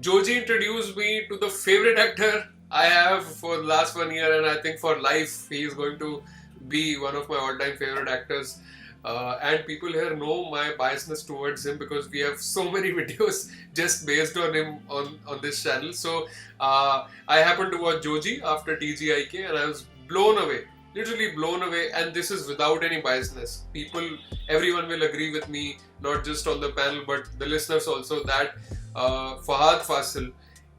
Joji introduced me to the favorite actor I have for the last 1 year, and I think for life he is going to be one of my all-time favorite actors. And people here know my biasness towards him because we have so many videos just based on him on this channel. So I happened to watch Joji after TGIK, and I was blown away, literally blown away. And this is without any biasness. Everyone will agree with me, not just on the panel but the listeners also, that Fahadh Faasil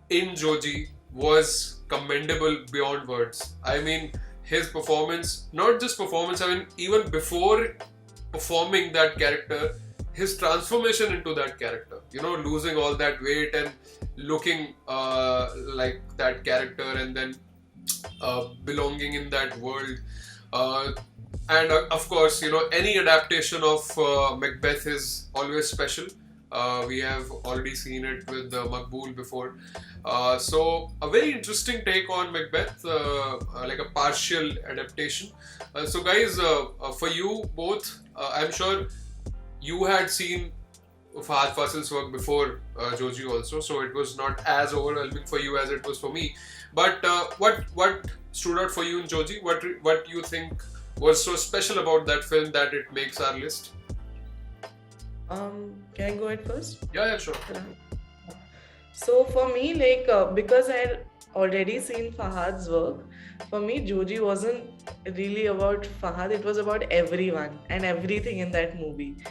in Joji was commendable beyond words. I mean, his performance, not just performance, I mean, even before performing that character, his transformation into that character, losing all that weight and looking like that character, and then belonging in that world. And of course, any adaptation of Macbeth is always special. We have already seen it with Maqbool before. So a very interesting take on Macbeth, like a partial adaptation. So guys, for you both, I'm sure you had seen Fahadh Faasil's work before Joji also, so it was not as overwhelming for you as it was for me. But what stood out for you in Joji? What you think was so special about that film that it makes our list? Can I go ahead first? Yeah, sure. So for me, because I had already seen Fahad's work, for me Joji wasn't really about Fahad. It was about everyone and everything in that movie.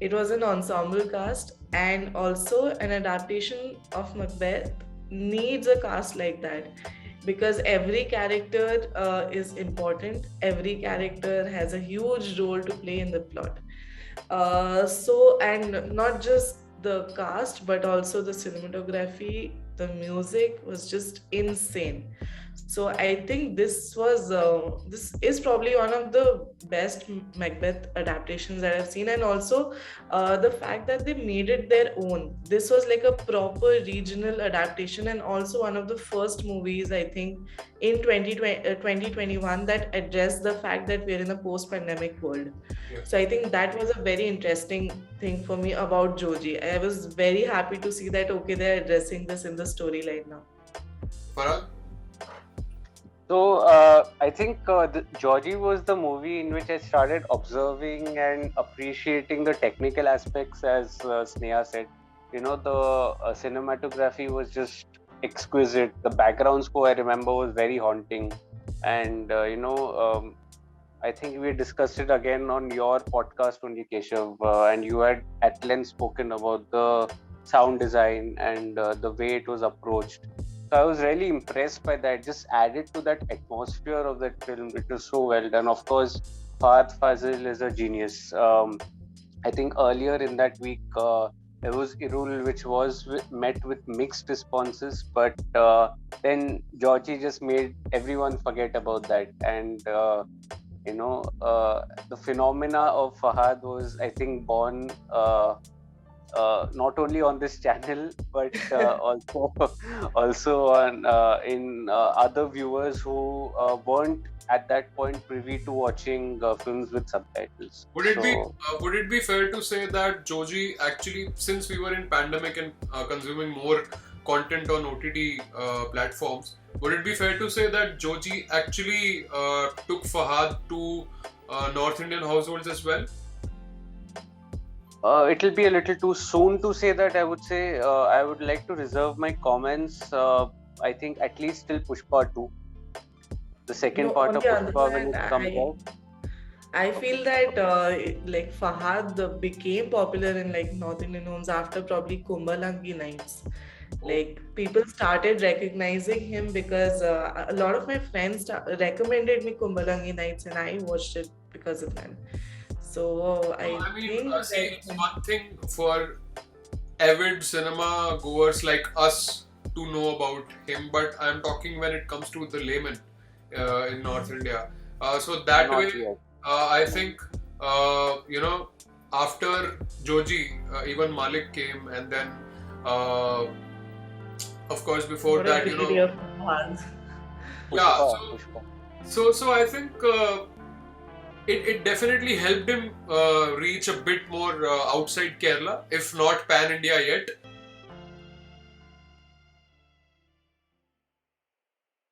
It was an ensemble cast, and also an adaptation of Macbeth needs a cast like that, because every character is important. Every character has a huge role to play in the plot. And not just the cast, but also the cinematography, the music was just insane. So I think this is probably one of the best Macbeth adaptations that I've seen, and also the fact that they made it their own. This was like a proper regional adaptation, and also one of the first movies, I think, in 2021 that addressed the fact that we're in a post-pandemic world. Yeah. So I think that was a very interesting thing for me about Joji. I was very happy to see that, okay, they're addressing this in the storyline now. Fahadh? So I think Joji was the movie in which I started observing and appreciating the technical aspects, as Sneha said. The cinematography was just exquisite. The background score, I remember, was very haunting. And, I think we discussed it again on your podcast only, Keshav, and you had at length spoken about the sound design and the way it was approached. So I was really impressed by that. Just added to that atmosphere of that film. It was so well done. Of course, Fahadh Faasil is a genius. I think earlier in that week, there was Irul, which was met with mixed responses, but then Joji just made everyone forget about that. And the phenomena of Fahadh was, I think, born not only on this channel but also on in other viewers who weren't at that point privy to watching films with subtitles. Would it be fair to say that Joji actually, since we were in pandemic and consuming more content on OTT platforms, would it be fair to say that Joji actually took Fahadh to North Indian households as well? It'll be a little too soon to say that. I would say I would like to reserve my comments. I think at least till Pushpa 2, the second part of Pushpa, when it comes out. I feel that Fahadh became popular in North Indian homes after probably Kumbhalangi Nights. People started recognizing him because a lot of my friends recommended me Kumbhalangi Nights, and I watched it because of them. So I think it's one thing for avid cinema goers like us to know about him, but I'm talking when it comes to the layman in North India. So that way, I think after Joji, even Malik came, and then of course before that, So I think it definitely helped him reach a bit more outside Kerala, if not pan India yet.